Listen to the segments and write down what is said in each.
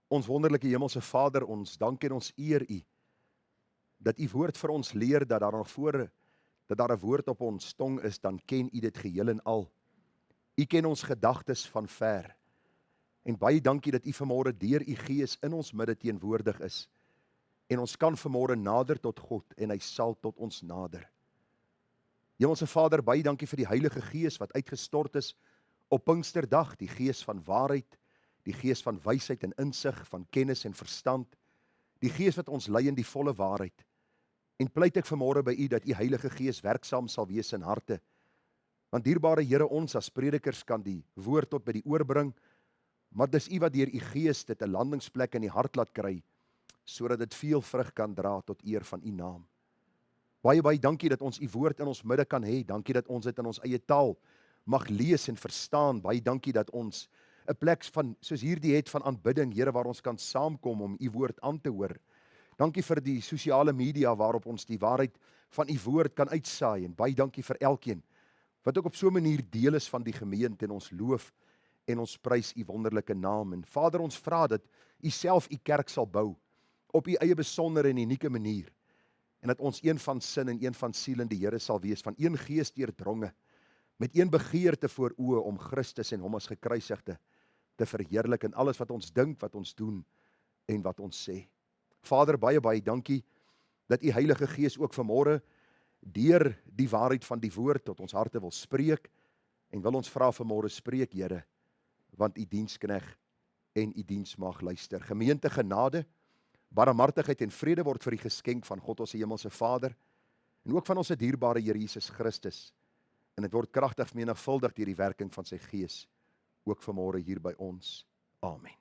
Ons wonderlike hemelse Vader, ons dank en ons eer U, dat U woord vir ons leer, dat daar nog voor, dat daar 'n woord op ons tong is, dan ken U dit geheel en al. U ken ons gedagtes van ver, en baie dankie dat U vanmôre deur U Gees in ons midde teenwoordig is, en ons kan vanmôre nader tot God, en hy sal tot ons nader. Hemelse Vader, baie dankie vir die Heilige Gees wat uitgestort is op Pinksterdag, die Gees van waarheid, die Gees van wysheid en insig, van kennis en verstand, die Gees wat ons lei in die volle waarheid. En pleit ek vanmôre by U dat U Heilige Gees werksaam sal wees in harte. Want dierbare Here, ons as predikers kan die woord tot by die oor bring, maar dis U wat deur U Gees dit 'n landingsplek in die hart laat kry, sodat dit veel vrug kan dra tot eer van U naam. Baie dankie dat ons U woord in ons midde kan hê. Dankie dat ons dit in ons eie taal mag lees en verstaan. Baie dankie dat ons 'n plek van, soos hierdie het, van aanbidding, Here, waar ons kan saamkom om U woord aan te hoor. Dankie vir die sosiale media waarop ons die waarheid van U woord kan uitsaai, en baie dankie vir elkeen wat ook op so 'n manier deel is van die gemeente, en ons loof en ons prys U wonderlike naam. En Vader, ons vra dat U self U kerk sal bou op U eie besondere en unieke manier, en dat ons een van sin en een van siel in die Here sal wees, van een gees deurdronge, met een begeerte voor oë om Christus en Hom as gekruisigde te verheerlik in alles wat ons dink, wat ons doen en wat ons sê. Vader, baie dankie dat U Heilige Gees ook vanmôre deur die waarheid van die woord tot ons harte wil spreek, en wil ons vra vanmôre, spreek Here, want U dienskneg en U diens mag luister. Gemeente, genade, barmhartigheid en vrede word vir U geskenk van God ons hemelse Vader, en ook van ons dierbare Here Jesus Christus, en dit word kragtig vermenigvuldig deur die werking van sy Gees, ook vanmôre hier by ons. Amen.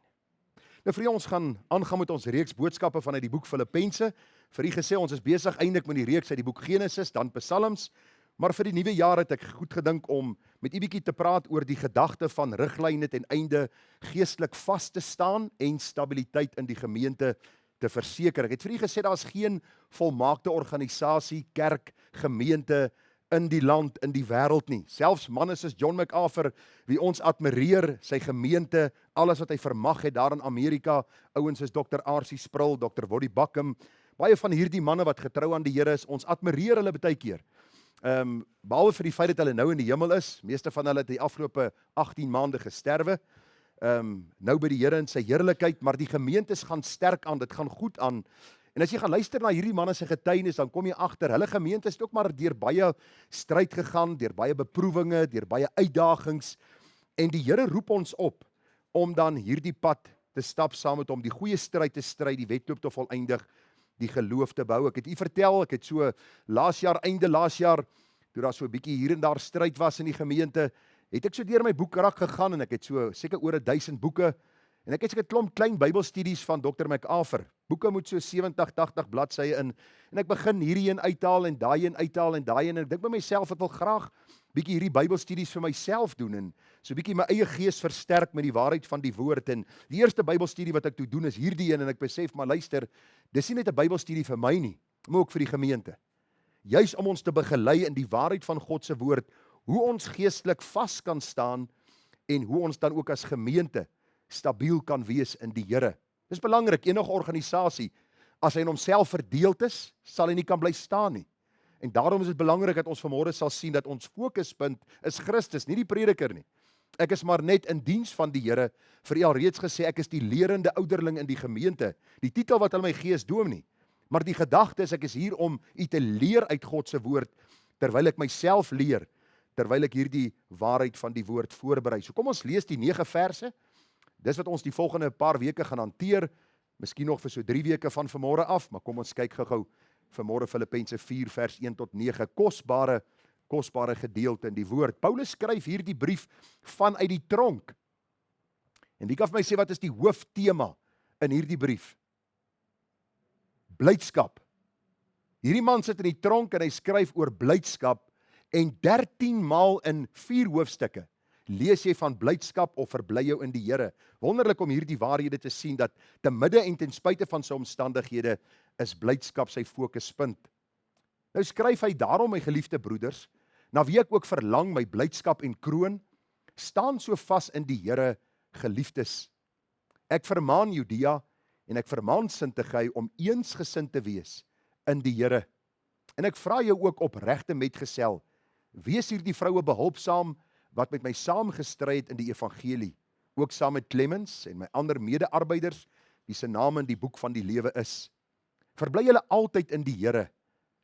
Nou vir ons gaan aangaan met ons reeks boodskappe vanuit die boek Filippense. Vir U gesê, ons is besig eintlik met die reeks uit die boek Genesis, dan Psalms, maar vir die nuwe jaar het ek goed gedink om met U bietjie te praat oor die gedagte van riglyne ten einde geestelik vas te staan en stabiliteit in die gemeente te verseker. Ek het vir U gesê, daar is geen volmaakte organisasie, kerk, gemeente in die land, in die wêreld nie. Selfs manne soos John MacArthur, wie ons admireer, sy gemeente, alles wat hy vermag het daar in Amerika, ouens soos Dr. R.C. Sproul, Dr. Woody Buckham, baie van hierdie manne wat getrou aan die Here is, ons admireer hulle baie keer. Behalwe vir die feit dat hulle nou in die hemel is, meeste van hulle het die afgelope 18 maande gesterwe, nou by die Here in sy heerlikheid, maar die gemeentes gaan sterk aan, dit gaan goed aan. En as jy gaan luister na hierdie manne se getuienis, dan kom jy agter, hulle gemeente het ook maar deur baie stryd gegaan, deur baie beproewinge, deur baie uitdagings, en die Here roep ons op om dan hierdie pad te stap saam met hom, die goeie stryd te stry, die wedloop te volëindig, die geloof te bou. Ek het U vertel, ek het so einde laas jaar, toe daar so 'n bietjie hier en daar stryd was in die gemeente, het ek so deur my boekrak gegaan, en ek het so seker oor 1000 boeke, en ek het seker 'n klomp klein Bybelstudies van Dr. MacArthur. Boeke moet so 70, 80 bladsye in, en ek begin hierdie een uithaal, en daai een uithaal, en daai een, en ek dink by myself, ek wil graag bietjie hierdie Bybelstudies vir myself doen, en so bietjie my eie gees versterk met die waarheid van die woord, en die eerste Bybelstudie wat ek toe doen is hierdie een, en ek besef, maar luister, dis nie net 'n Bybelstudie vir my nie, maar ook vir die gemeente. Juis om ons te begelei in die waarheid van God se woord, hoe ons geestelik vas kan staan, en hoe ons dan ook as gemeente stabiel kan wees in die Here. Dis belangrik, enige organisasie, as hy in homself verdeeld is, sal hy nie kan bly staan nie. En daarom is dit belangrik dat ons vanmôre sal sien dat ons fokuspunt is Christus, nie die prediker nie. Ek is maar net in diens van die Here, vir U al reeds gesê, ek is die lerende ouderling in die gemeente. Die titel wat hulle my gee is dominee, maar die gedagte is, ek is hier om U te leer uit God se woord, terwyl ek myself leer, terwyl ek hierdie waarheid van die woord voorberei. So kom ons lees die 9 verse, dis wat ons die volgende paar weke gaan hanteer, miskien nog vir so 3 weke van vanmôre af, maar kom ons kyk gou-gou vanmôre Filippense 4 vers 1 tot 9, kosbare gedeelte in die woord. Paulus skryf hierdie brief vanuit die tronk. En wie kan vir my sê wat is die hooftema in hierdie brief? Blydskap. Hierdie man sit in die tronk en hy skryf oor blydskap, en 13 maal in 4 hoofstukke lees jy van blydskap of verbly jou in die Here. Wonderlik om hierdie waarhede te sien, dat te midde en ten spyte van sy omstandighede is blydskap sy fokuspunt. Nou skryf hy daarom, my geliefde broeders, na wie ek ook verlang my blydskap en kroon, staan so vas in die Here, geliefdes. Ek vermaan Judea en ek vermaan Sintige om eensgesind te wees in die Here. En ek vra jou ook opregte metgesel, wees hierdie vroue behulpsaam wat met my saamgestry het in die evangelie, ook saam met Clemens en my ander mede-arbeiders, wie se name in die boek van die lewe is. Verbly julle altyd in die Here.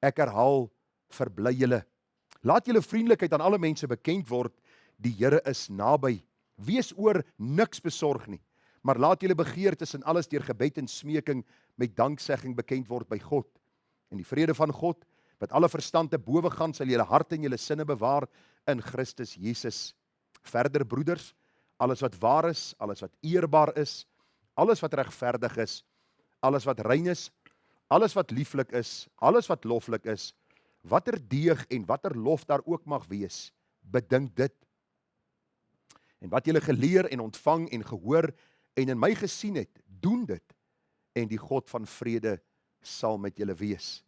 Ek herhaal, verbly julle. Laat julle vriendelikheid aan alle mense bekend word, die Here is naby. Wees oor niks besorg nie, maar laat julle begeertes en alles deur gebed en smeking met danksegging bekend word by God. En die vrede van God, wat alle verstand te bowe gaan, sal julle harte en julle sinne bewaar in Christus Jesus. Verder broeders, alles wat waar is, alles wat eerbaar is, alles wat regverdig is, alles wat rein is, alles wat lieflik is, alles wat loflik is, watter deeg en watter lof daar ook mag wees, bedink dit. En wat julle geleer en ontvang en gehoor en in my gesien het, doen dit, en die God van vrede sal met julle wees.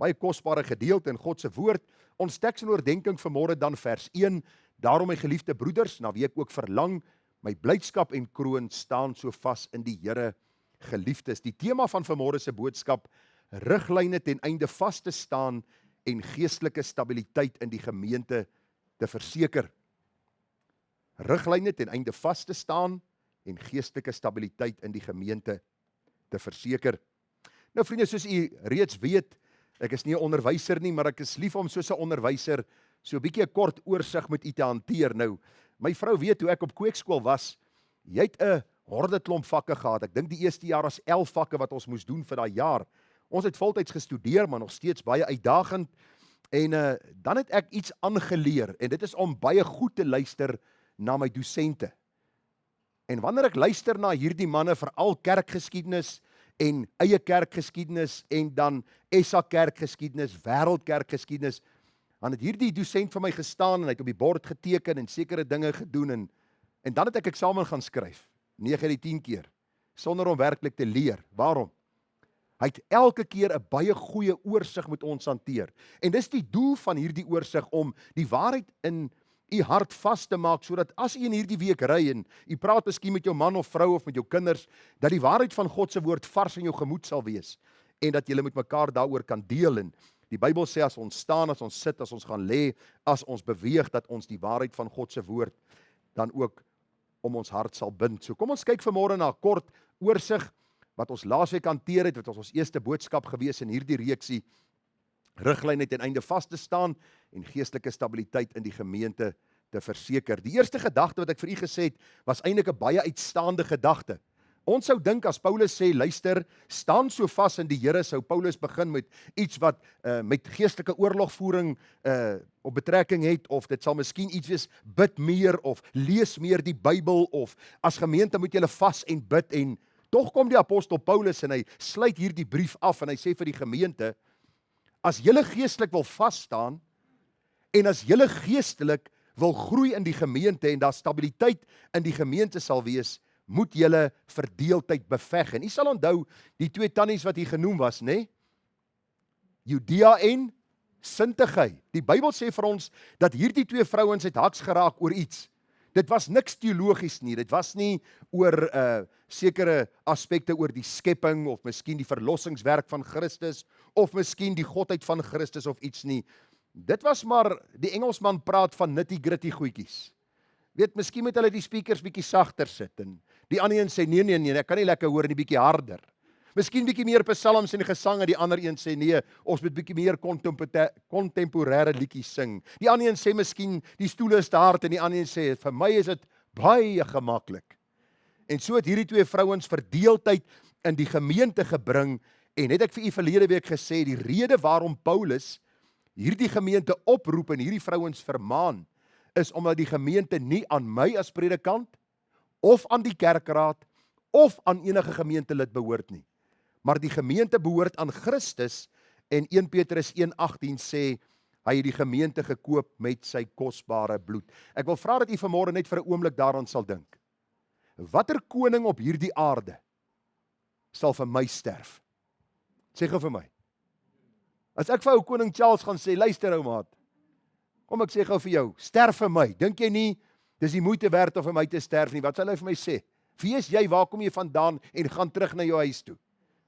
Baie kosbare gedeelte in God se woord. Ons teks en oordenking vanmôre dan vers 1. Daarom my geliefde broeders, na wie ek ook verlang, my blydskap en kroon staan so vas in die Here, geliefdes. Die tema van vanmôre se boodskap, riglyne ten einde vas te staan en geestelike stabiliteit in die gemeente te verseker. Riglyne ten einde vas te staan en geestelike stabiliteit in die gemeente te verseker. Nou vriende, soos u reeds weet, ek is nie 'n onderwyser nie, maar ek is lief om soos 'n onderwyser so 'n bietjie 'n kort oorsig met u te hanteer. Nou, my vrou weet hoe ek op kweekskool was. Jy het 'n horde klomp vakke gehad. Ek dink die eerste jaar was 11 vakke wat ons moes doen vir daai jaar. Ons het voltyds gestudeer, maar nog steeds baie uitdagend. En dan het ek iets aangeleer, en dit is om baie goed te luister na my dosente. En wanneer ek luister na hierdie manne, veral kerkgeskiedenis en eie kerkgeskiedenis en dan SA kerkgeskiedenis, wêreldkerkgeskiedenis, dan het hierdie dosent vir my gestaan en hy het op die bord geteken en sekere dinge gedoen en dan het ek eksamen gaan skryf, 9 uit die 10 keer, sonder om werklik te leer. Waarom? Hy het elke keer 'n baie goeie oorsig met ons hanteer. En dis die doel van hierdie oorsig, om die waarheid in u hart vas te maak, sodat as u in hierdie week ry en u praat miskien met jou man of vrou of met jou kinders, dat die waarheid van God se woord vars in jou gemoed sal wees en dat julle met mekaar daaroor kan deel. En die Bybel sê as ons staan, as ons sit, as ons gaan lê, as ons beweeg, dat ons die waarheid van God se woord dan ook om ons hart sal bind. So kom ons kyk vanmôre na 'n kort oorsig wat ons laasweek hanteer het, wat ons eerste boodskap gewees in hierdie reeksie, riglyne ten einde vas te staan en geestelike stabiliteit in die gemeente te verseker. Die eerste gedagte wat ek vir u gesê het, was eintlik 'n baie uitstaande gedagte. Ons sou dink as Paulus sê, luister, staan so vas in die Here, sou Paulus begin met iets wat met geestelike oorlogvoering op betrekking het, of dit sal miskien iets wees, bid meer, of lees meer die Bybel, of as gemeente moet julle vas en bid, en tog kom die apostel Paulus en hy sluit hierdie brief af en hy sê vir die gemeente, as julle geestelik wil vas staan, en as julle geestelik wil groei in die gemeente, en daar stabiliteit in die gemeente sal wees, moet julle verdeeldheid beveg. En u sal onthou, die twee tannies wat hier genoem was, né? Judea en Sintige. Die Bybel sê vir ons, dat hierdie twee vrouens het haks geraak oor iets. Dit was niks teologies nie, dit was nie oor sekere aspekte oor die skepping, of miskien die verlossingswerk van Christus, of miskien die godheid van Christus of iets nie. Dit was maar, die Engelsman praat van nitty-gritty goedjies. Weet, miskien moet hulle die speakers bietjie sagter sit, en die ander een sê, nee, ek kan nie lekker hoor, nie bietjie harder. Miskien bietjie meer psalms en gesang, en die ander een sê, nee, ons moet bietjie meer kontemporêre liedjies sing. Die ander een sê, miskien, die stoele is te hard, en die ander een sê, vir my is dit baie gemaklik. En so het hierdie twee vrouens verdeeldheid in die gemeente gebring, en het ek vir u verlede week gesê, die rede waarom Paulus hierdie gemeente oproep en hierdie vrouens vermaan, is omdat die gemeente nie aan my as predikant, of aan die kerkraad, of aan enige gemeentelid behoort nie. Maar die gemeente behoort aan Christus, en 1 Petrus 1:18 sê, hy het die gemeente gekoop met sy kosbare bloed. Ek wil vra dat u vanmôre net vir 'n oomblik daaraan sal dink. Watter koning op hierdie aarde sal vir my sterf? Sê gou vir my. As ek vir ou koning Charles gaan sê, luister ou maat, kom ek sê gou vir jou, sterf vir my. Dink jy nie, dis die moeite werd om vir my te sterf nie? Wat sal hy vir my sê? Wie is jy, waar kom jy vandaan en gaan terug na jou huis toe?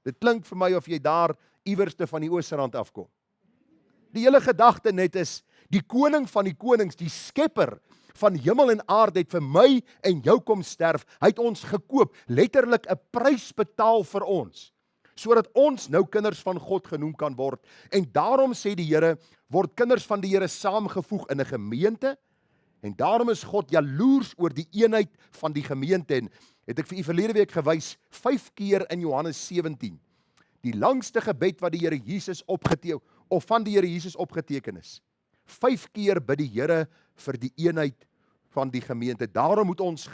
Dit klink vir my of jy daar iewerste van die Oosrand afkom. Die hele gedagte net is, die koning van die konings, die skepper van hemel en aarde het vir my en jou kom sterf. Hy het ons gekoop, letterlik 'n prys betaal vir ons, sodat ons nou kinders van God genoem kan word. En daarom sê die Here, word kinders van die Here saamgevoeg in 'n gemeente, en daarom is God jaloers oor die eenheid van die gemeente. En het ek vir u verlede week gewys, 5 keer in Johannes 17, die langste gebed wat die Here Jesus van die Here Jesus opgeteken is. 5 keer bid die Here vir die eenheid van die gemeente. Daarom moet ons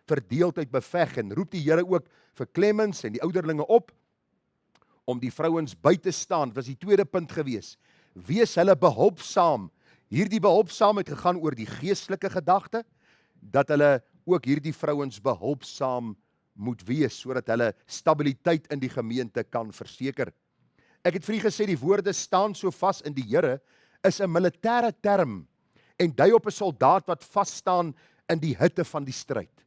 verdeeldheid beveg, en roep die Here ook vir Clemens en die ouderlinge op, om die vrouens by te staan. Dit was die tweede punt gewees. Wees hulle behulpsaam. Hierdie behulpsaamheid gegaan oor die geestelike gedagte, dat hulle ook hierdie vrouens behulpsaam moet wees, sodat hulle stabiliteit in die gemeente kan verseker. Ek het vir u gesê, die woorde staan so vas in die Here, is 'n militêre term, en dui op 'n soldaat wat vasstaan in die hitte van die stryd.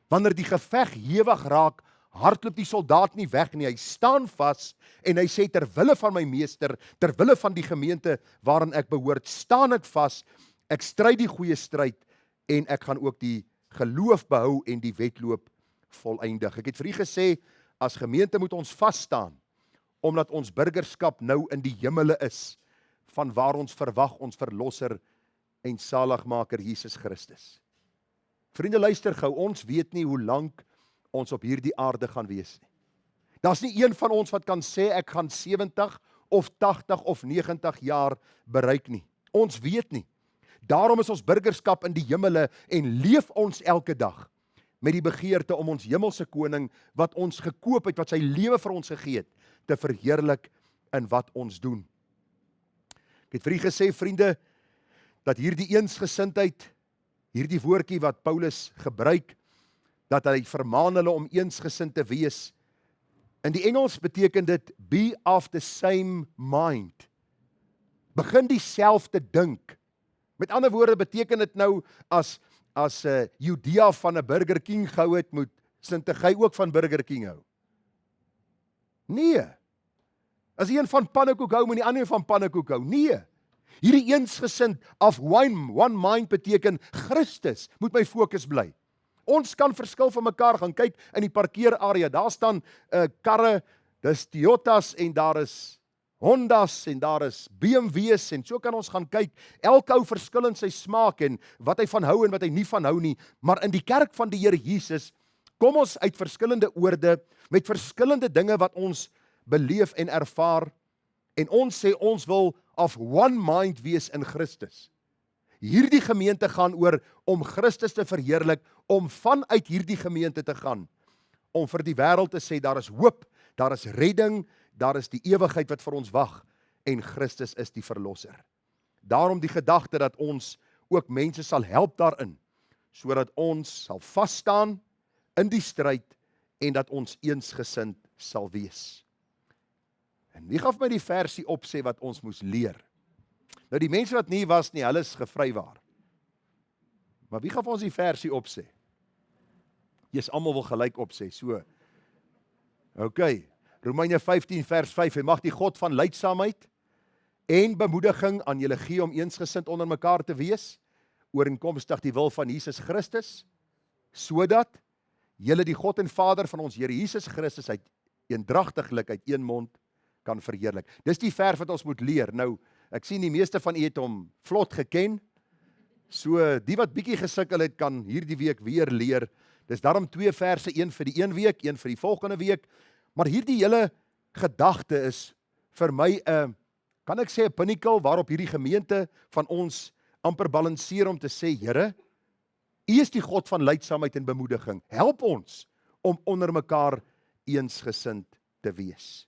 Wanneer die geveg hewig raak, hardloop die soldaat nie weg nie, hy staan vas, en hy sê, terwille van my meester, terwille van die gemeente waarin ek behoort, staan ek vas, ek stry die goeie stryd, en ek gaan ook die geloof behou en die wedloop voleindig. Ek het vir u gesê, as gemeente moet ons vasstaan, omdat ons burgerskap nou in die hemele is, van waar ons verwag ons verlosser en saligmaker Jesus Christus. Vriende, luister gou, ons weet nie hoe lank ons op hierdie aarde gaan wees nie. Daar's nie een van ons wat kan sê, ek gaan 70 of 80 of 90 jaar bereik nie. Ons weet nie. Daarom is ons burgerskap in die hemele, en leef ons elke dag met die begeerte om ons hemelse koning, wat ons gekoop het, wat sy lewe vir ons gegee het, te verheerlik in wat ons doen. Ek het vir u gesê, vriende, dat hierdie eensgesindheid, hierdie woordjie wat Paulus gebruik, dat hy vermaan hulle om eensgesind te wees. In die Engels beteken dit, be of the same mind. Begin dieselfde dink. Met ander woorde beteken dit nou, as Judea van 'n Burger King gehou het, moet Sintegey ook van Burger King hou. Nee. As een van pannekoek hou, moet die ander van pannekoek hou. Nee. Hierdie eensgesind of one mind beteken, Christus moet my fokus bly. Ons kan verskil van mekaar gaan kyk in die parkeerarea. Daar staan karre, dis Toyotas en daar is Hondas en daar is BMW's, en so kan ons gaan kyk. Elke ou verskil in sy smaak en wat hy van hou en wat hy nie van hou nie. Maar in die kerk van die Here Jesus kom ons uit verskillende oorde met verskillende dinge wat ons beleef en ervaar, en ons sê ons wil of one mind wees in Christus. Hierdie gemeente gaan oor om Christus te verheerlik, om vanuit hierdie gemeente te gaan, om vir die wêreld te sê, daar is hoop, daar is redding, daar is die ewigheid wat vir ons wag, en Christus is die verlosser. Daarom die gedagte dat ons ook mense sal help daarin, sodat ons sal vasstaan in die stryd, en dat ons eensgesind sal wees. En wie gaan vir my die versie opsê wat ons moes leer? Nou die mense wat nie was nie, hulle is gevrywaar. Maar wie gaan vir ons die versie opsê? Jy's almal wil gelyk opsê, so. OK, Romeine 15 vers 5, hy mag die God van leidsaamheid en bemoediging aan julle gee om eensgesind onder mekaar te wees, ooreenkomstig die wil van Jesus Christus, sodat julle die God en Vader van ons Here Jesus Christus uit eendragtiglik uit een mond kan verheerlik. Dis die vers wat ons moet leer. Nou, ek sien die meeste van u het hom vlot geken, so die wat bietjie gesukkel het, kan hierdie week weer leer. Dis daarom 2 verse, een vir die een week, een vir die volgende week, maar hierdie hele gedagte is vir my 'n, kan ek sê 'n pinnacle waarop hierdie gemeente van ons amper balanseer om te sê, Here, U is die God van leidsaamheid en bemoediging. Help ons om onder mekaar eensgesind te wees.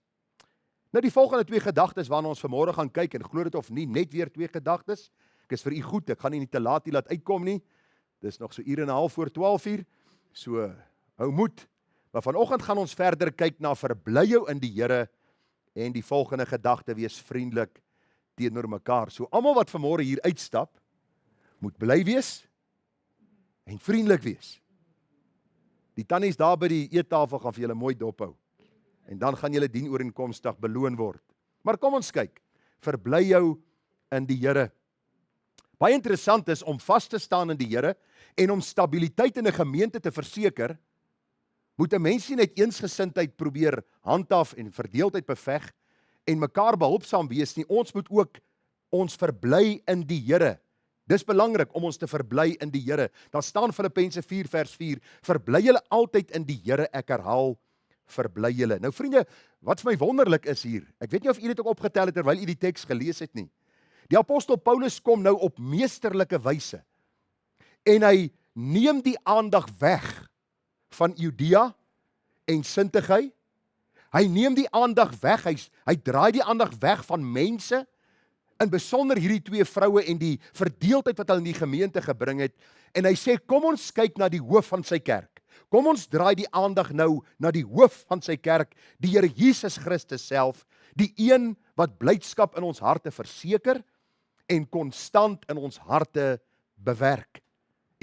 Nou die volgende 2 gedagtes waarna ons vanmôre gaan kyk, en glo dit of nie, net weer 2 gedagtes. Ek is vir u goed, ek gaan nie te laat hier laat uitkom nie. Dis nog so 1 en 'n half voor 12 uur. So, hou moed. Maar vanoggend gaan ons verder kyk na verbly jou in die Here, en die volgende gedagte, wees vriendelik teenoor mekaar. So almal wat vanmôre hier uitstap, moet bly wees en vriendelik wees. Die tannies daar by die eettafel gaan vir julle mooi dophou. En dan gaan julle dienooreenkomstig beloon word. Maar kom ons kyk, verbly jou in die Here. Baie interessant is om vas te staan in die Here en om stabiliteit in 'n gemeente te verseker, moet 'n mens nie net eensgesindheid probeer handhaaf en verdeeldheid beveg en mekaar behulpsaam wees nie. Ons moet ook ons verbly in die Here. Dis belangrik om ons te verbly in die Here. Daar staan Filippense 4 vers 4, verbly julle altyd in die Here, ek herhaal, verbly julle. Nou vriende, wat vir my wonderlik is hier, ek weet nie of u dit ook opgetel het terwyl u die teks gelees het nie. Die apostel Paulus kom nou op meesterlike wyse en hy neem die aandag weg van Judea en Sintige. Hy neem die aandag weg, hy draai die aandag weg van mense, in besonder hierdie twee vroue en die verdeeldheid wat hulle in die gemeente gebring het, en hy sê, kom ons kyk na die hoof van sy kerk. Kom ons draai die aandag nou na die hoof van sy kerk, die Here Jesus Christus self, die een wat blydskap in ons harte verseker en konstant in ons harte bewerk.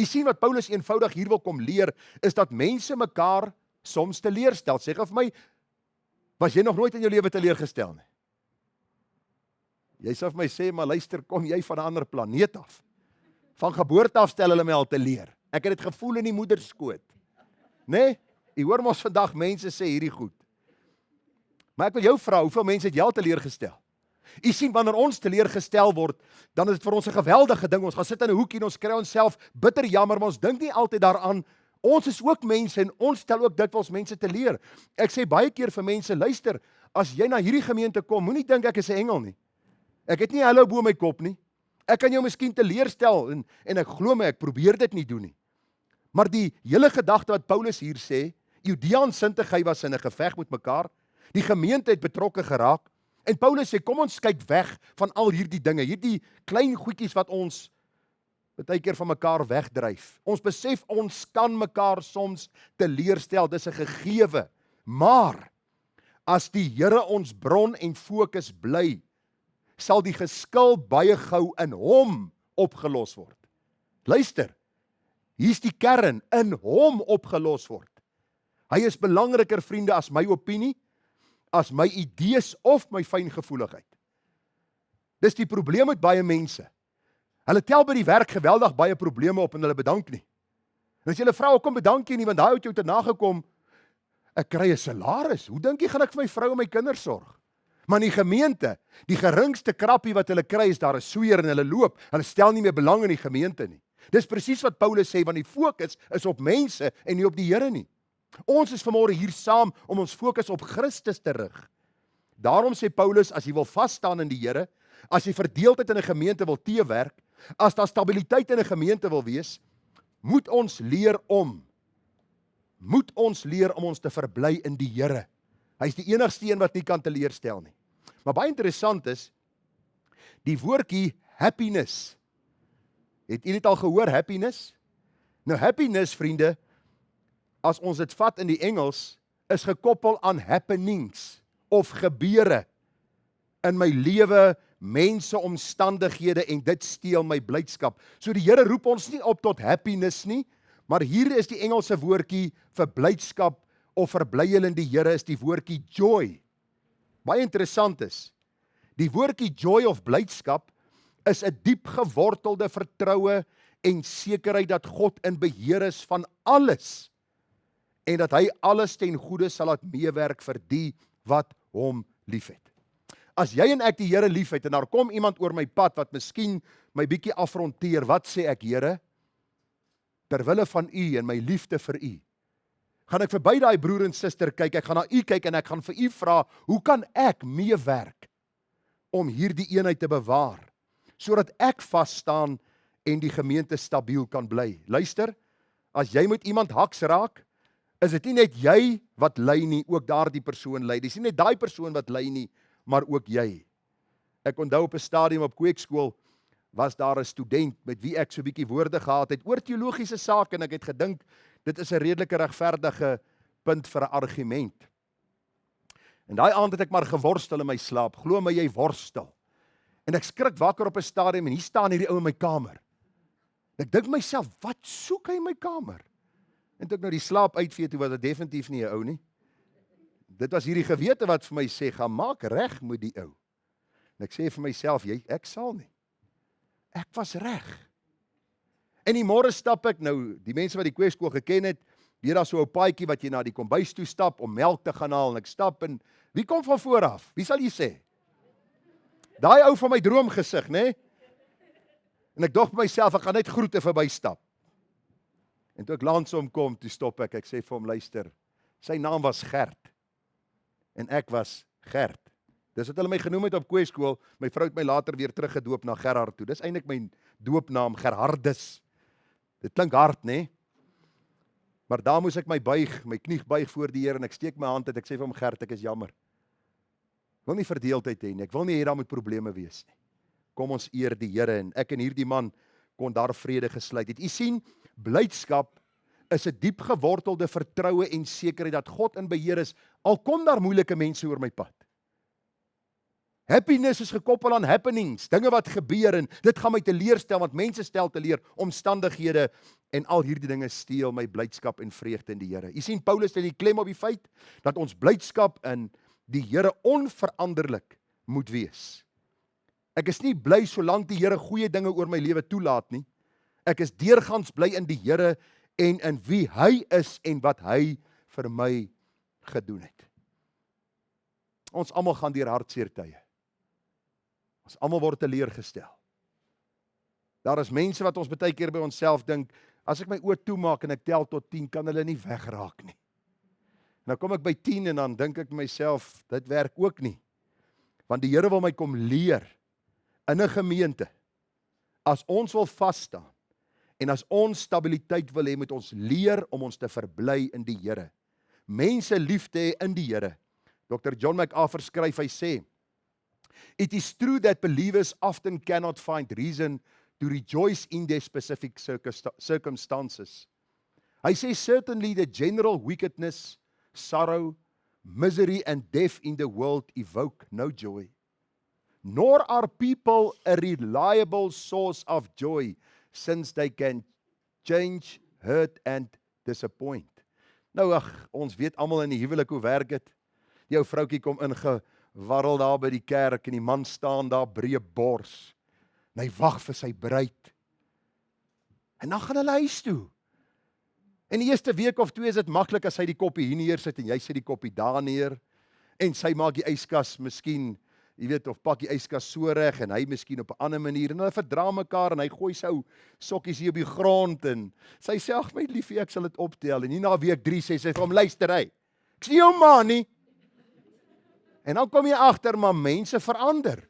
U sien wat Paulus eenvoudig hier wil kom leer, is dat mense mekaar soms teleurstel. Sê vir my, was jy nog nooit in jou lewe teleurgestel nie? Jy sê vir my sê, maar luister, kom jy van 'n ander planeet af? Van geboorte af stel hulle my al teleur. Ek het dit gevoel in die moederskoot. Nee, jy hoor mos vandag mense sê hierdie goed. Maar ek wil jou vra, hoeveel mense het jy al teleurgestel? Jy sien, wanneer ons teleurgestel word, dan is dit vir ons 'n geweldige ding. Ons gaan sit in 'n hoekie en ons kry onsself bitter jammer, maar ons dink nie altyd daaraan. Ons is ook mense en ons stel ook dikwels mense teleur. Ek sê baie keer vir mense, luister, as jy na hierdie gemeente kom, moenie dink ek is 'n engel nie. Ek het nie hallo bo my kop nie. Ek kan jou miskien teleurstel en ek glo my, ek probeer dit nie doen nie. Maar die hele gedagte wat Paulus hier sê, Judea en Sintige was in 'n geveg met mekaar. Die gemeente het betrokke geraak. En Paulus sê, kom ons kyk weg van al hierdie dinge, hierdie klein goedjies wat ons baie keer van mekaar wegdryf. Ons besef, ons kan mekaar soms teleurstel, dis 'n gegewe. Maar, as die Here ons bron en fokus bly, sal die geskil baie gou in hom opgelos word. Luister, hier's die kern, in hom opgelos word. Hy is belangriker, vriende, as my opinie, as my idees of my fyngevoeligheid. Dis die probleem met baie mense. Hulle tel by die werk geweldig baie probleme op en hulle bedank nie. En as jy hulle vra, hoekom bedank jy nie, want daai het jou te nagekom, ek kry 'n salaris, hoe dink jy gaan ek vir my vrou en my kinders sorg? Maar in die gemeente, die geringste krappie wat hulle kry is daar 'n sweer en hulle loop, hulle stel nie meer belang in die gemeente nie. Dis presies wat Paulus sê, want die fokus is op mense en nie op die Here nie. Ons is vanmôre hier saam om ons fokus op Christus te rig. Daarom sê Paulus, as jy wil vas staan in die Here, as jy verdeeldheid in 'n gemeente wil teewerk, as daar stabiliteit in 'n gemeente wil wees, moet ons leer om ons te verbly in die Here. Hy is die enigste een wat nie kan teleurstel nie. Maar baie interessant is, die woordjie happiness. Het jy dit al gehoor, happiness? Nou happiness, vriende, as ons dit vat in die Engels, is gekoppel aan happenings, of gebeure in my lewe, mense, omstandighede, en dit steel my blydskap. So die Here roep ons nie op tot happiness nie, maar hier is die Engelse woordjie vir blydskap, of verbly julle in die Here, is die woordjie joy. Baie interessant is, die woordjie joy of blydskap, is 'n diep gewortelde vertroue en sekerheid dat God in beheer is van alles, en dat hy alles ten goeie sal laat meewerk vir die wat hom liefhet. As jy en ek die Here liefhet, en daar kom iemand oor my pad, wat miskien my bietjie afronteer, wat sê ek, Here? Terwille van u en my liefde vir u, gaan ek verby daai broer en suster kyk, ek gaan na u kyk, en ek gaan vir u vra, hoe kan ek meewerk, om hierdie eenheid te bewaar, sodat ek vas staan, en die gemeente stabiel kan bly. Luister, as jy met iemand haks raak, is dit nie net jy wat ly nie, ook daardie persoon ly. Dis nie net daai persoon wat ly nie, maar ook jy. Ek onthou op 'n stadium op kweekskool, was daar 'n student met wie ek so 'n bietjie woorde gehad het oor teologiese sake, en ek het gedink, dit is 'n redelike regverdige punt vir 'n argument. En daai aand het ek maar geworstel in my slaap, glo my, jy worstel. En ek skrik wakker op 'n stadium, en hier staan hierdie ou in my kamer. Ek dink myself, wat soek hy in my kamer? En toe ek nou die slaap uitvee, toe was dit definitief nie 'n ou nie. Dit was hierdie gewete wat vir my sê, gaan maak reg met die ou. En ek sê vir myself, ek sal nie. Ek was reg. En die môre stap ek nou, die mense wat die kweekskool geken het, weer daar so 'n paadjie wat jy na die kombuis toe stap om melk te gaan haal, en ek stap en wie kom van voor af? Wie sal jy sê? Daai ou van my droomgesig, né? En ek dog by myself, ek gaan net groete verbystap. En toe ek langs hom kom, toe stop ek sê vir hom, luister, sy naam was Gert. En ek was Gert. Dis wat hulle my genoem het op kweekskool. My vrou het my later weer teruggedoop na Gerhard toe. Dis eintlik my doopnaam, Gerhardus. Dit klink hard, né? Maar daar moes ek my knie buig voor die Here en ek steek my hand uit. Ek sê vir hom, Gert, ek is jammer. Ek wil nie verdeeldheid hê nie. Ek wil nie hê daar moet probleme wees nie. Kom ons eer die Here, en ek en hierdie man kon daar vrede gesluit het. U sien, blydskap is 'n diep gewortelde vertroue en sekerheid dat God in beheer is, al kom daar moeilike mense oor my pad. Happiness is gekoppel aan happenings, dinge wat gebeur, en dit gaan my teleurstel, want mense stel teleur, omstandighede, en al hierdie dinge steel my blydskap en vreugde in die Here. U sien, Paulus het die klem op die feit, dat ons blydskap in die Here onveranderlik moet wees. Ek is nie bly solank die Here goeie dinge oor my lewe toelaat nie. Ek is deurgangs bly in die Here, en in wie hy is, en wat hy vir my gedoen het. Ons almal gaan deur hartseer tye. Ons almal word teleurgestel. Daar is mense wat ons baie keer by onsself dink, as ek my oë toemaak en ek tel tot 10, kan hulle nie wegraak nie. En dan kom ek by 10 en dan dink ek myself, dit werk ook nie. Want die Here wil my kom leer in 'n gemeente. As ons wil vas staan en as ons stabiliteit wil hê, moet ons leer om ons te verbly in die Here. Mense lief te hê in die Here. Dr. John MacArthur skryf, hy sê, "It is true that believers often cannot find reason to rejoice in their specific circumstances." Hy sê, "Certainly the general wickedness, sorrow, misery and death in the world evoke no joy. Nor are people a reliable source of joy, since they can change, hurt and disappoint." Nou ons weet almal in die huwelik hoe werk dit. Die ou vroukie kom ingewarrel daar by die kerk en die man staan daar breë bors. En hy wag vir sy bruid. En dan gaan hulle huis toe. En die eerste week of 2 is dit maklik as hy die koppie hier neersit en jy sit die koppie daar neer. En sy maak die yskas miskien, jy weet, of pak die yskas so reg en hy miskien op 'n ander manier. En hulle verdra mekaar en hy gooi sy ou sokkies hier op die grond en sy sê, "Ag my liefie, ek sal dit optel." En hier na week 3 sê sy vir hom, "Luister hy, ek sien jou ma nie." En dan kom jy agter, maar mense verander.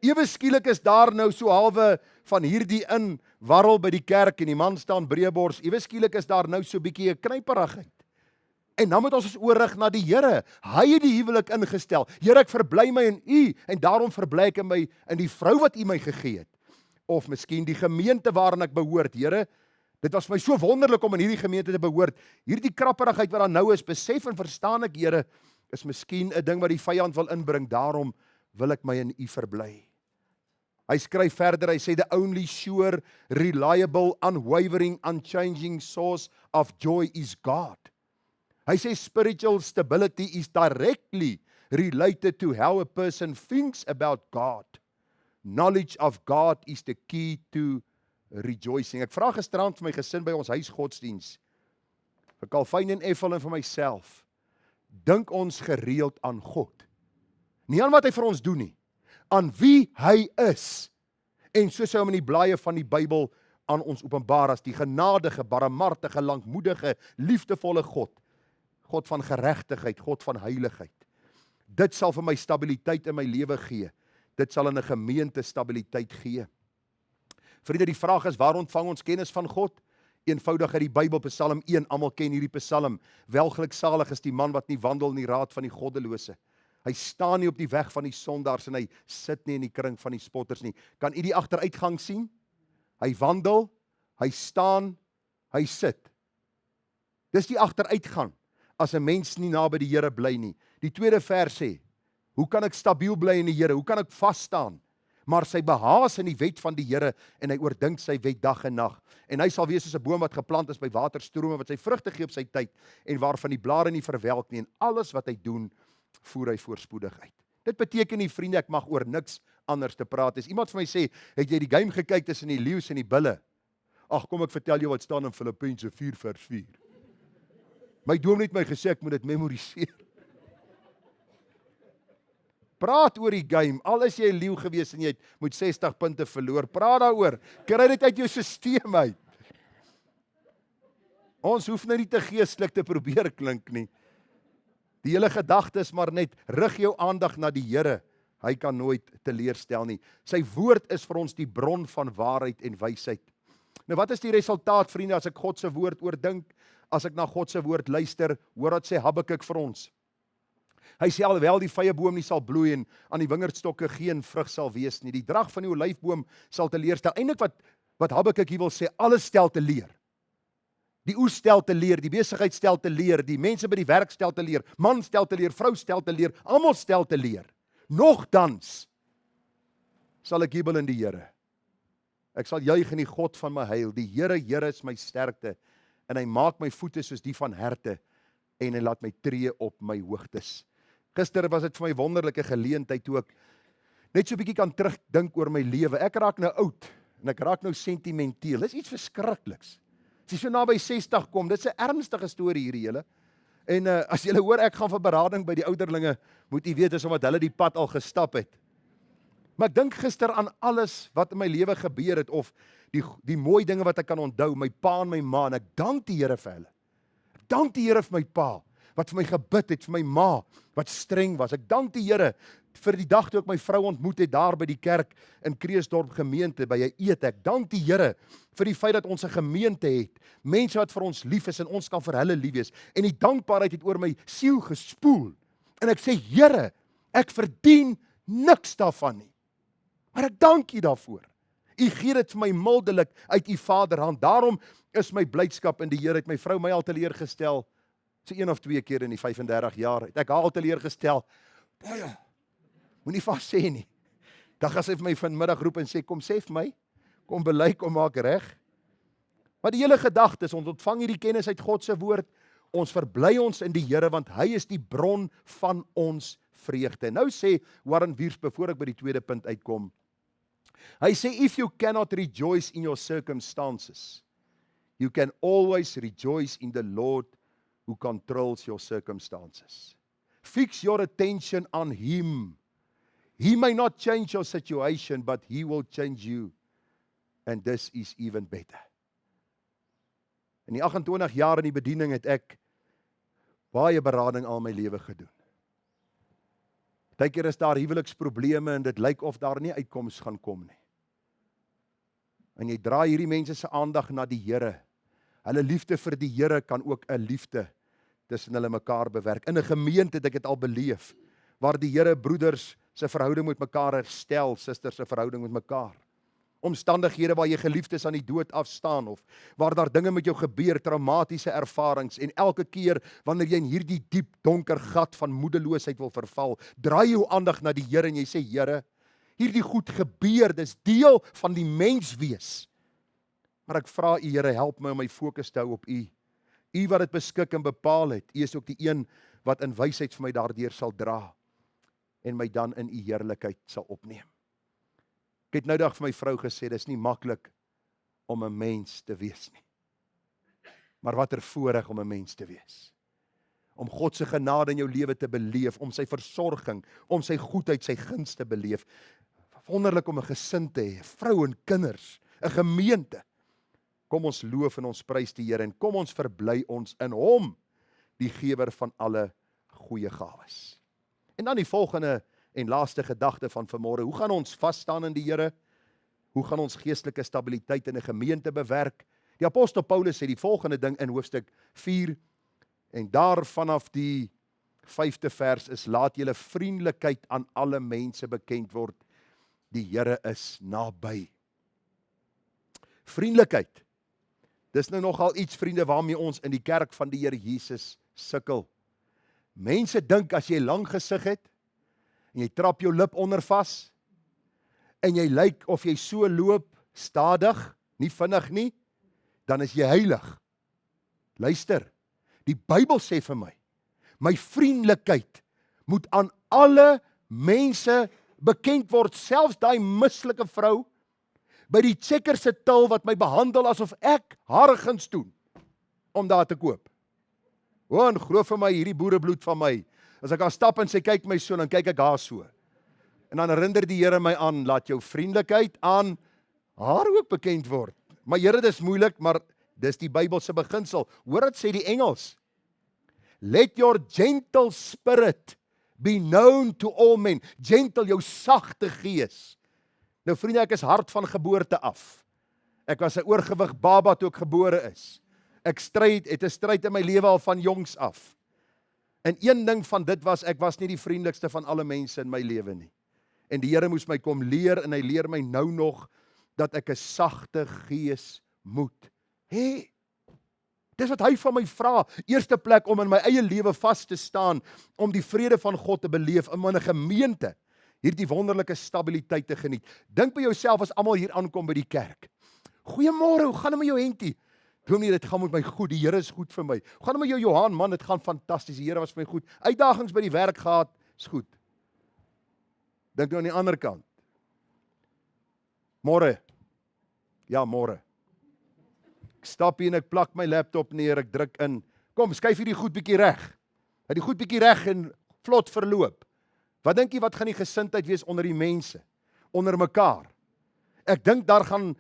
Ewe skielik is daar nou so halwe van hierdie inwarrel by die kerk en die man staan breëbors. Ewe skielik is daar nou so 'n bietjie 'n knyperigheid. En dan moet ons oorrig na die Here. Hy het die huwelik ingestel. Here, ek verbly my in U en daarom verbly ek in my in die vrou wat U my gegee het. Of miskien die gemeente waarin ek behoort. Here, dit was my so wonderlik om in hierdie gemeente te behoort. Hierdie krapperigheid wat daar nou is, besef en verstaan ek, Here, is miskien 'n ding wat die vyand wil inbring. Daarom wil ek my in U verbly. Hy skryf verder, hy sê, "The only sure, reliable, unwavering, unchanging source of joy is God." Hy sê, "Spiritual stability is directly related to how a person thinks about God. Knowledge of God is the key to rejoicing." Ek vra gisterand vir my gesin by ons huisgodsdiens, vir Calvin en Ethel en vir myself, dink ons gereeld aan God. Nie aan wat hy vir ons doen nie, aan wie hy is. En soos hy hom in die blaaie van die Bybel aan ons openbaar as die genadige, barmhartige, lankmoedige, liefdevolle God. God van geregtigheid, God van heiligheid. Dit sal vir my stabiliteit in my lewe gee. Dit sal in 'n gemeente stabiliteit gee. Vriende, die vraag is, waar ontvang ons kennis van God? Eenvoudig uit die Bybel, Psalm 1, almal ken hierdie Psalm. Welgeluksalig is die man wat nie wandel in die raad van die goddelose. Hy staan nie op die weg van die sondaars en hy sit nie in die kring van die spotters nie. Kan u die agteruitgang sien? Hy wandel, hy staan, hy sit. Dis die agteruitgang as 'n mens nie naby die Here bly nie. Die tweede vers sê, hoe kan ek stabiel bly in die Here? Hoe kan ek vas staan? maar sy behaas in die wet van die Here en hy oordink sy wet dag en nag. En hy sal wees soos 'n boom wat geplant is by waterstrome wat sy vrugte gee op sy tyd en waarvan die blare nie verwelk nie en alles wat hy doen, voer hy voorspoedig uit. Dit beteken nie, vriende, ek mag oor niks anders te praat. As iemand vir my sê, het jy die game gekyk tussen die leeu's en die bulle? Ag, kom ek vertel jou wat staan in Filippense 4 vers 4. My dominee het my gesê ek moet dit memoriseer. Praat oor die game, al is jy 'n leeu gewees en jy moet 60 punte verloor, praat daaroor, kry dit uit jou stelsel uit. Ons hoef nou nie te geestelik te probeer klink nie. Die hele gedagte is maar net, rig jou aandag na die Here, hy kan nooit teleurstel nie. Sy woord is vir ons die bron van waarheid en wysheid. Nou wat is die resultaat, vriende, as ek God se woord oordink, as ek na God se woord luister, hoor wat sê Habakuk vir ons. Hy sê alhoewel die vyeboom nie sal bloei en aan die wingerdstokke geen vrug sal wees nie, die drag van die olyfboom sal teleurstel. Eintlik wat Habakuk hier wil sê, alles stel teleur. Die oes stel teleur, die besigheid stel teleur, die mense by die werk stel teleur, man stel teleur, vrou stel teleur, almal stel teleur. Nogtans sal ek jubel in die Here. Ek sal juig in die God van my heil. Die Here, Here is my sterkte en hy maak my voete soos die van herte en hy laat my tree op my hoogtes. Gister was dit vir my wonderlike geleentheid toe ek net so 'n bietjie kan terugdink oor my lewe. Ek raak nou oud en ek raak nou sentimenteel. Dis iets verskrikliks. As jy so naby 60 kom, dit is 'n ernstige storie hierdie hele. En as julle hoor ek gaan vir berading by die ouderlinge, moet jy weet is omdat hulle die pad al gestap het. Maar ek dink gister aan alles wat in my lewe gebeur het of die mooi dinge wat ek kan onthou, my pa en my ma en ek dank die Here vir hulle. Ek dank die Here vir my pa wat vir my gebid het, vir my ma wat streng was. Ek dank die Here vir die dag toe ek my vrou ontmoet het daar by die kerk in Kreeusdorp gemeente by 'n eet. Ek dank die Here vir die feit dat ons 'n gemeente het, mense wat vir ons lief is en ons kan vir hulle lief wees. En die dankbaarheid het oor my siel gespoel. En ek sê, Here, ek verdien niks daarvan nie. Maar ek dank U daarvoor. U gee dit vir my mildelik uit U Vaderhand. Daarom is my blydskap in die Here. Het my vrou my al teleurgestel, so 1 of 2 keer in die 35 jaar. Het ek haar al teleurgestel. Baie. Moenie vas sê nie. Dan gaan sy vir my vanmiddag roep en sê, kom sê vir my, kom bely, kom maak reg. Maar die hele gedagte is, ons ontvang hierdie kennis uit God se woord, ons verbly ons in die Here, want hy is die bron van ons vreugde. Nou sê Warren Wiersbe, voor ek by die tweede punt uitkom, hy sê, if you cannot rejoice in your circumstances, you can always rejoice in the Lord who controls your circumstances. Fix your attention on Him. He may not change your situation, but He will change you. And this is even better. In die 28 jaar in die bediening het ek baie berading al my lewe gedoen. Partykeer is daar huweliksprobleme en dit lyk of daar nie uitkoms gaan kom nie. En jy draai hierdie mense se aandag na die Here. Hulle liefde vir die Here kan ook 'n liefde tussen hulle mekaar bewerk. In 'n gemeente het ek dit al beleef, waar die Here broeders se verhouding met mekaar herstel, susters se verhouding met mekaar. Omstandighede waar jy geliefdes aan die dood afstaan of waar daar dinge met jou gebeur, traumatiese ervarings en elke keer wanneer jy in hierdie diep donker gat van moedeloosheid wil verval, draai jou aandag na die Here en jy sê, Here, hierdie goed gebeur, dis deel van die menswees. Maar ek vra U, Here, help my om my fokus te hou op U. U wat dit beskik en bepaal het. U is ook die een wat in wysheid vir my daardeur sal dra en my dan in U heerlikheid sal opneem. Ek het nou dag vir my vrou gesê, dis nie maklik om 'n mens te wees nie. Maar wat 'n voorreg om 'n mens te wees. Om God se genade in jou lewe te beleef, om sy versorging, om sy goedheid, sy guns te beleef. Wonderlik om 'n gesin te hê, 'n vrou en kinders, 'n gemeente. Kom ons loof en ons prys die Here en kom ons verbly ons in Hom, die gewer van alle goeie gawes. En dan die volgende en laaste gedagte van vanmôre, hoe gaan ons vas staan in die Here? Hoe gaan ons geestelike stabiliteit in 'n gemeente bewerk? Die apostel Paulus sê die volgende ding in hoofstuk 4 en daar vanaf die 5de vers is, laat julle vriendelikheid aan alle mense bekend word. Die Here is naby. Vriendelikheid. Dis nou nogal iets, vriende, waarmee ons in die kerk van die Here Jesus sukkel. Mense dink as jy lang gesig het en jy trap jou lip onder vas en jy lyk of jy so loop, stadig, nie vinnig nie, dan is jy heilig. Luister, die Bybel sê vir my vriendelikheid moet aan alle mense bekend word, selfs daai mislike vrou by die checker se til wat my behandel asof ek haar guns doen om daar te koop. En glo vir my, hierdie boerebloed van my, as ek haar stap en sy kyk my so, dan kyk ek haar so. En dan herinner die Here my aan, laat jou vriendelikheid aan haar ook bekend word. Maar Here, dis moeilik, maar dis die Bybelse beginsel. Hoor wat sê die Engels? Let your gentle spirit be known to all men. Gentle, jou sagte gees. Nou vriende, ek is hard van geboorte af. Ek was 'n oorgewig baba toe ek gebore is. Ek het 'n stryd in my lewe al van jongs af. En een ding van dit was, ek was nie die vriendelikste van alle mense in my lewe nie. En die Here moes my kom leer, en hy leer my nou nog, dat ek 'n sagte gees moet hê. Dis wat hy van my vra. Eerste plek om in my eie lewe vas te staan, om die vrede van God te beleef, om in 'n gemeente hierdie wonderlike stabiliteit te geniet. Dink by jouself as almal hier aankom by die kerk. Goeiemôre, hoe gaan dit met jou Hentie? Dominee, dit gaan met my goed, die Here is goed vir my. Hoe gaan dit met jou Johan? Man, dit gaan fantasties, die Here was vir my goed. Uitdagings by die werk gehad, is goed. Dink nou aan die ander kant. Môre. Ja, môre. Ek stap hier en ek plak my laptop neer, ek druk in. Kom, skuif hierdie goed bietjie reg. Dat die goed bietjie reg en vlot verloop. Wat dink jy wat gaan die gesindheid wees onder die mense? Onder mekaar? Ek dink daar gaan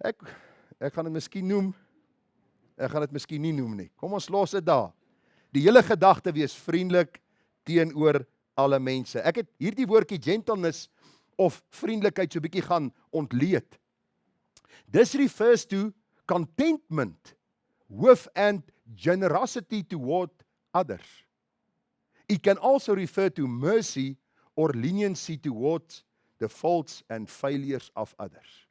ek gaan dit miskien noem. Ek gaan dit miskien nie noem nie. Kom ons los dit daar. Die hele gedagte wees vriendelik teenoor alle mense. Ek het hierdie woordjie gentleness of vriendelikheid so bietjie gaan ontleed. This refers to contentment with and generosity toward others. It can also refer to mercy or leniency towards the faults and failures of others.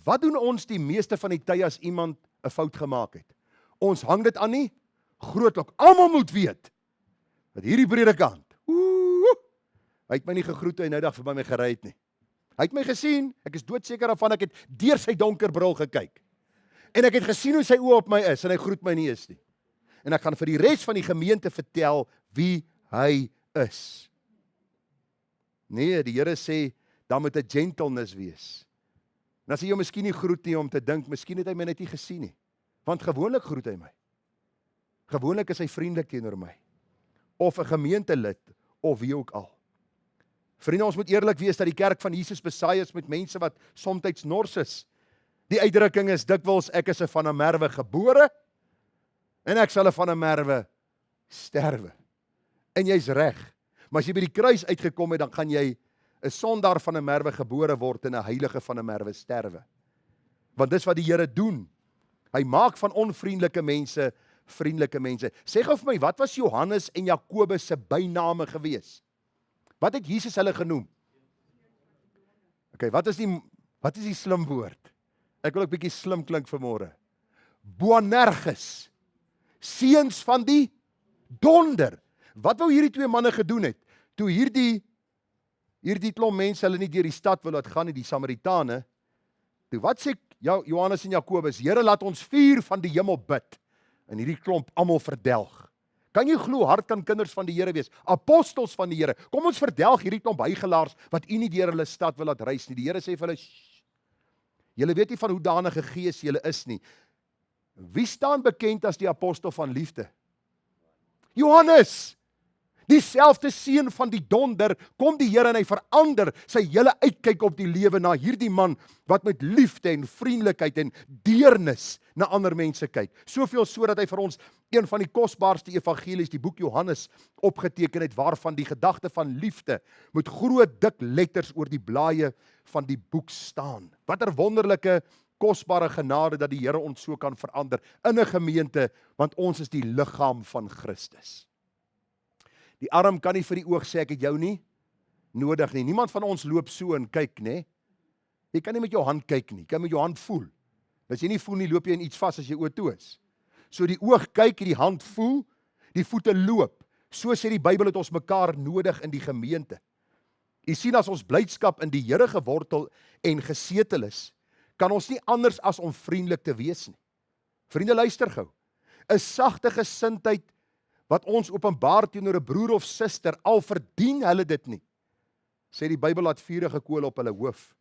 Wat doen ons die meeste van die tye as iemand 'n fout gemaak het? Ons hang dit aan nie grootlok. Almal moet weet dat hierdie predikant, hy het my nie gegroet toe hy nou dag verby my gery het nie. Hy het my gesien, ek is doodseker daarvan, ek het deur sy donker bril gekyk. En ek het gesien hoe sy oë op my is, en hy groet my nie eens nie. En ek gaan vir die res van die gemeente vertel wie hy is. Nee, die Here sê, dan moet 'n gentleness wees. En as hy jou miskien nie groet nie om te dink, miskien het hy my net nie gesien nie. Want gewoonlik groet hy my. Gewoonlik is hy vriendelik teenoor my. Of 'n gemeentelid, of wie ook al. Vriende, ons moet eerlik wees dat die kerk van Jesus besaai is met mense wat soms nors is. Die uitdrukking is dikwels, ek is 'n van 'n merwe gebore, en ek sal 'n van 'n merwe sterwe. En jy's reg. Maar as jy by die kruis uitgekom het, dan gaan jy 'n sondaar van 'n merwe gebore word en 'n heilige van 'n merwe sterwe. Want dis wat die Here doen. Hy maak van onvriendelike mense vriendelike mense. Sê gou vir my, wat was Johannes en Jakobus se byname gewees? Wat het Jesus hulle genoem? Okay, wat is die slim woord? Ek wil ook bietjie slim klink vanmôre. Boanerges. Seuns van die donder. Wat wou hierdie twee manne gedoen het? Toe hierdie klomp mense hulle nie deur die stad wil laat gaan nie, die Samaritane. Toe wat sê Johannes en Jakobus? Here, laat ons vuur van die hemel bid en hierdie klomp almal verdelg. Kan jy glo hard kan kinders van die Here wees? Apostels van die Here. Kom ons verdelg hierdie klomp hygelaars wat u nie deur hulle stad wil laat reis nie. Die Here sê vir hulle, julle weet nie van hoe danige gees julle is nie. Wie staan bekend as die apostel van liefde? Johannes! Dieselfde seun van die donder, kom die Here en hy verander sy hele uitkyk op die lewe na hierdie man wat met liefde en vriendelikheid en deernis na ander mense kyk. Soveel so dat hy vir ons een van die kosbaarste evangelies, die boek Johannes, opgeteken het, waarvan die gedagte van liefde met groot dik letters oor die blaaie van die boek staan. Watter wonderlike kosbare genade dat die Here ons so kan verander in 'n gemeente, want ons is die liggaam van Christus. Die arm kan nie vir die oog sê, ek het jou nie nodig nie. Niemand van ons loop so en kyk, né? Jy kan nie met jou hand kyk nie, jy kan met jou hand voel. As jy nie voel nie, loop jy in iets vas as jy oë toe is. So die oog kyk, die hand voel, die voete loop. So sê die Bybel het ons mekaar nodig in die gemeente. U sien, as ons blydskap in die Here gewortel en gesetel is, kan ons nie anders as om vriendelik te wees nie. Vriende, luister gou. 'n Sagte gesindheid wat ons openbaar teenoor 'n broer of suster, al verdien hulle dit nie. Sê die Bybel, laat vurige kool op hulle hoof.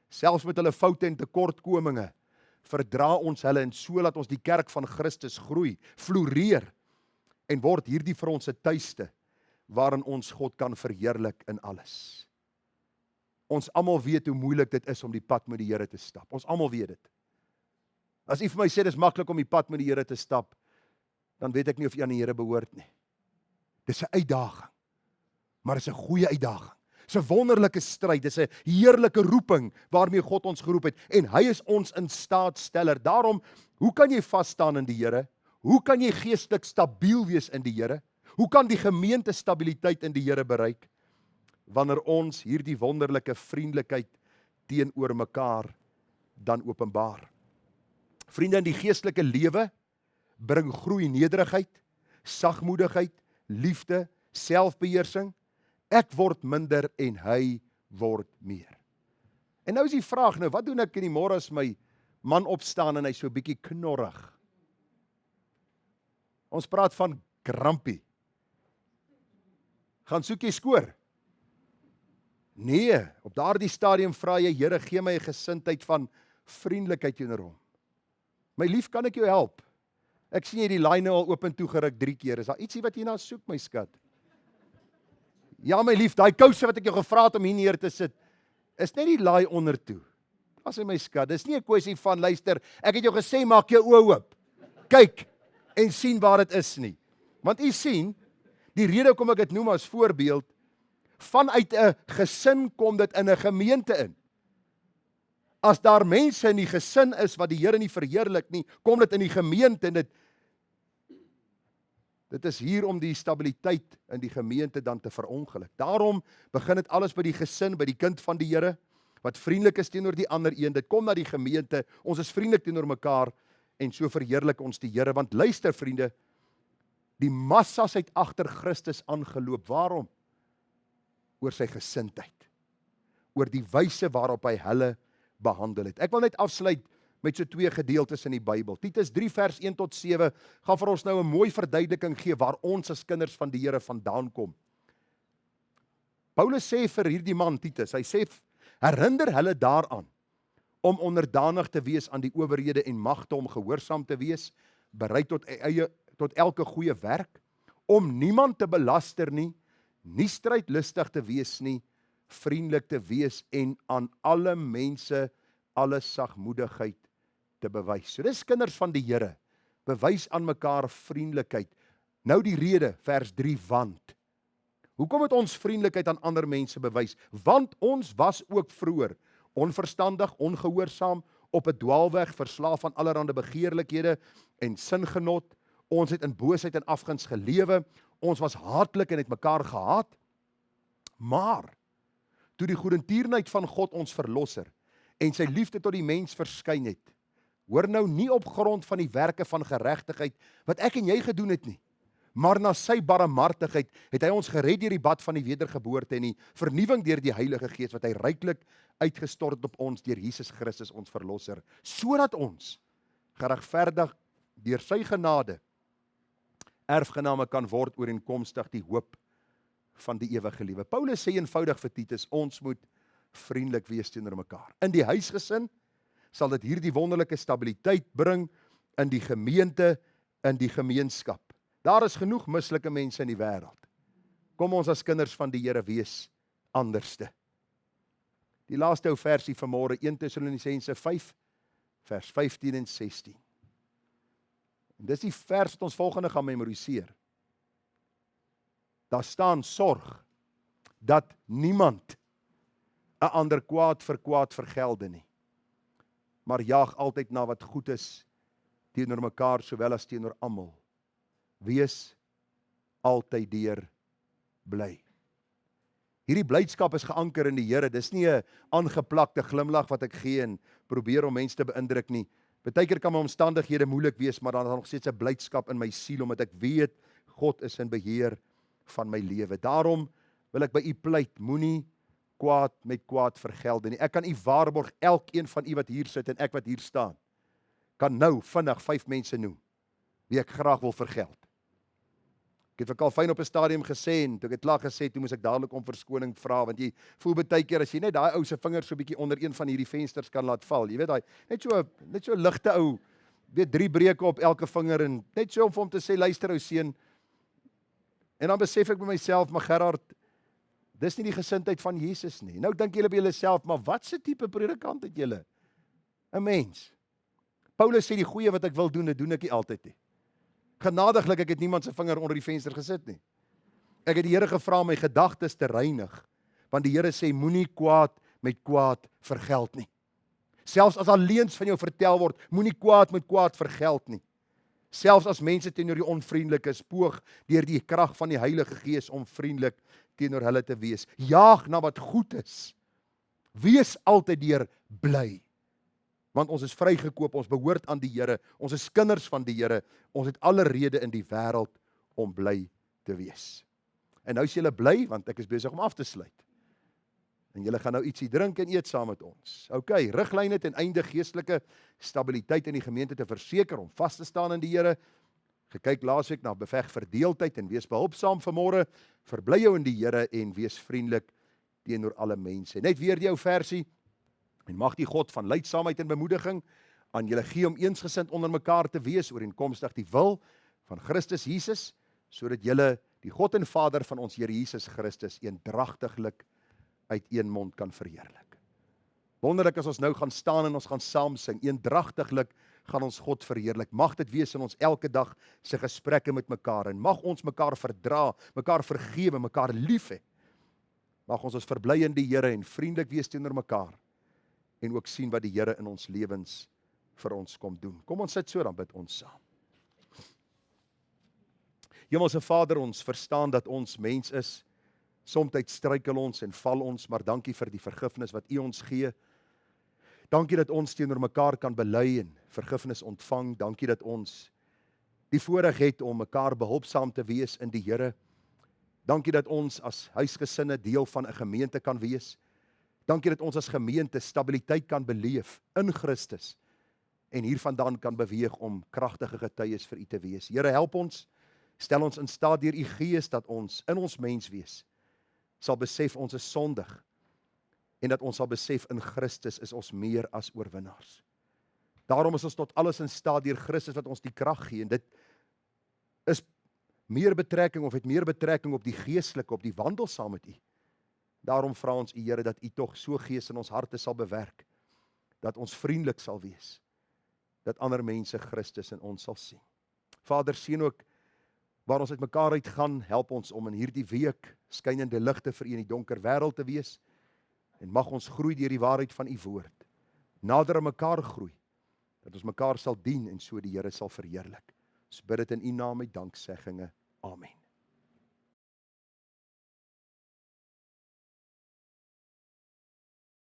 Selfs met hulle foute en tekortkominge verdra ons hulle, en so laat ons die kerk van Christus groei, floreer, en word hierdie vir ons 'n tuiste waarin ons God kan verheerlik in alles. Ons almal weet hoe moeilik dit is om die pad met die Here te stap. Ons almal weet dit. As u vir my sê dis maklik om die pad met die Here te stap, dan weet ek nie of u aan die Here behoort nie. Dis 'n uitdaging, maar dis 'n goeie uitdaging. Dis 'n wonderlike stryd, dis 'n heerlike roeping waarmee God ons geroep het, en hy is ons in staatsteller. Daarom, hoe kan jy vas staan in die Here? Hoe kan jy geestelik stabiel wees in die Here? Hoe kan die gemeente stabiliteit in die Here bereik? Wanneer ons hierdie wonderlike vriendelikheid teenoor mekaar dan openbaar. Vriende, in die geestelike lewe bring groei nederigheid, sagmoedigheid, liefde, selfbeheersing. Ek word minder en hy word meer. En nou is die vraag, nou wat doen ek in die môre as my man opstaan en hy so 'n bietjie knorrig? Ons praat van grumpy. Gaan soek jy skoor? Nee, op daardie stadium vra jy, Here, gee my 'n gesindheid van vriendelikheid teenoor hom. My lief, kan ek jou help? Ek sien jy die lyn nou al oop en toe geruk 3 keer. Is daar ietsie wat jy na soek, my skat? Ja, my lief, daai kouse wat ek jou gevra het om hier neer te sit, is net die laai onder toe. As hy my skat, dis nie 'n kwessie van, luister, ek het jou gesê, maak jou oë oop. Kyk en sien waar dit is nie. Want u sien, die rede hoekom ek dit noem as voorbeeld, vanuit 'n gesin kom dit in 'n gemeente in. As daar mense in die gesin is wat die Here nie verheerlik nie, kom dit in die gemeente, en dit is hier om die stabiliteit in die gemeente dan te verongeluk. Daarom begin dit alles by die gesin, by die kind van die Here, wat vriendelik is teenoor die ander een. Dit kom na die gemeente, ons is vriendelik teenoor mekaar, en so verheerlik ons die Here. Want luister vriende, die massas het agter Christus aangeloop. Waarom? Oor sy gesindheid, oor die wyse waarop hy hulle behandel het. Ek wil net afsluit met so 2 gedeeltes in die Bybel. Titus 3 vers 1 tot 7 gaan vir ons nou 'n mooi verduideliking gee waar ons as kinders van die Here vandaan kom. Paulus sê vir hierdie man Titus, hy sê, herinner hulle daaraan om onderdanig te wees aan die owerhede en magte, om gehoorsaam te wees, bereid tot elke goeie werk, om niemand te belaster nie strydlustig te wees nie, vriendelik te wees en aan alle mense alle sagmoedigheid te bewys. So dis kinders van die Here, bewys aan mekaar vriendelikheid. Nou die rede, vers 3, want. Hoekom het ons vriendelikheid aan ander mense bewys? Want ons was ook vroeër onverstandig, ongehoorsaam, op 'n dwaalweg, verslaaf aan allerlei begeerlikhede en singenot. Ons het in boosheid en afguns gelewe. Ons was haatlik en het mekaar gehaat. Maar toe die goedertierenheid van God ons verlosser en sy liefde tot die mens verskyn het, hoor nou, nie op grond van die werke van geregtigheid wat ek en jy gedoen het nie, maar na sy barmhartigheid het hy ons gered deur die bad van die wedergeboorte en die vernuwing deur die Heilige Gees wat hy ryklik uitgestort het op ons deur Jesus Christus ons verlosser, sodat ons geregverdig deur sy genade erfgename kan word ooreenkomstig die hoop van die ewige lewe. Paulus sê eenvoudig vir Titus, ons moet vriendelik wees teenoor mekaar. In die huisgesin sal dit hierdie wonderlike stabiliteit bring, in die gemeente, in die gemeenskap. Daar is genoeg mislike mense in die wêreld. Kom ons as kinders van die Here wees anderste. Die laaste ou versie vanmôre, 1 Tessalonisense 5 vers 15 en 16. En dis die vers wat ons volgende gaan memoriseer. Daar staan, sorg dat niemand 'n ander kwaad vir kwaad vergelde nie, maar jaag altyd na wat goed is teenoor mekaar sowel as teenoor almal. Wees altyd deur bly. Hierdie blydskap is geanker in die Here. Dis nie 'n aangeplakte glimlag wat ek gee en probeer om mense te beïndruk nie. Partykeer kan my omstandighede moeilik wees, maar dan is nog steeds 'n blydskap in my siel, omdat ek weet God is in beheer van my lewe. Daarom wil ek by u pleit, moenie kwaad met kwaad vergelde nie. Ek kan u waarborg, elkeen van u wat hier sit en ek wat hier staan, kan nou vinnig 5 mense noem wie ek graag wil vergeld. Ek het vir Calvin op 'n stadium gesê, en toe ek het klaar gesê, toe moes ek dadelik om verskoning vra, want jy voel baie keer as jy net daai ou se vinger so bietjie onder een van hierdie vensters kan laat val. Jy weet daai net so ligte ou, weet 3 breuke op elke vinger, en net so om vir hom te sê, luister ou seun. En dan besef ek by myself, maar Gerard, dis nie die gesindheid van Jesus nie. Nou dink julle by julleself, maar wat se tipe predikant het julle? 'n Mens. Paulus sê die goeie wat ek wil doen, dit doen ek nie altyd nie. Genadiglik, ek het niemand se vinger onder die venster gesit nie. Ek het die Here gevra om my gedagtes te reinig, want die Here sê moenie kwaad met kwaad vergeld nie. Selfs as al leuns van jou vertel word, moenie kwaad met kwaad vergeld nie. Selfs as mense teenoor jou onvriendelik is, poog deur die krag van die Heilige Gees om vriendelik teenoor hulle te wees. Jaag na wat goed is. Wees altyd deur bly. Want ons is vrygekoop, ons behoort aan die Here, ons is kinders van die Here, ons het alle rede in die wêreld om bly te wees. En nou is julle bly, want ek is besig om af te sluit. En julle gaan nou ietsie drink en eet saam met ons. OK, riglyne ten einde geestelike stabiliteit in die gemeente te verseker, om vas te staan in die Here. Gekyk laasweek na beveg verdeeldheid en wees behulpsaam vanmôre. Verbly jou in die Here en wees vriendelik teenoor alle mense. Net weer jou versie. En mag die God van leidsaamheid en bemoediging aan julle gee om eensgesind onder mekaar te wees ooreenkomstig die wil van Christus Jesus, sodat julle die God en Vader van ons Here Jesus Christus eendragtiglik uit een mond kan verheerlik. Wonderlik as ons nou gaan staan en ons gaan saam sing, eendragtiglik gaan ons God verheerlik. Mag dit wees in ons elke dag se gesprekke met mekaar, en mag ons mekaar verdra, mekaar vergewe, mekaar lief hê. Mag ons verbly in die Here en vriendelik wees teenoor mekaar, en ook sien wat die Here in ons lewens vir ons kom doen. Kom ons sit so, dan bid ons saam. Hemelse Vader, ons verstaan dat ons mens is. Somtyds struikel ons en val ons, maar dankie vir die vergifnis wat U ons gee. Dankie dat ons teenoor mekaar kan bely en vergifnis ontvang. Dankie dat ons die voorreg het om mekaar behulpsaam te wees in die Here. Dankie dat ons as huisgesinne deel van 'n gemeente kan wees. Dankie dat ons as gemeente stabiliteit kan beleef in Christus en hiervandaan kan beweeg om kragtige getuies vir U te wees. Here, help ons, stel ons in staat deur U Gees dat ons in ons menswees sal besef ons is sondig en dat ons sal besef in Christus is ons meer as oorwinnaars. Daarom is ons tot alles in staat deur Christus wat ons die krag gee, en dit is meer betrekking of het meer betrekking op die geestelike, op die wandel saam met U. Daarom vra ons U Here dat U tog so Gees in ons harte sal bewerk, dat ons vriendelik sal wees, dat ander mense Christus in ons sal sien. Vader, seën ook waar ons uit mekaar uitgaan, help ons om in hierdie week skynende ligte vir U in die donker wêreld te wees, en mag ons groei deur die waarheid van U woord, nader aan mekaar groei, dat ons mekaar sal dien en so die Here sal verheerlik. Ons bid dit in U naam met danksegginge. Amen.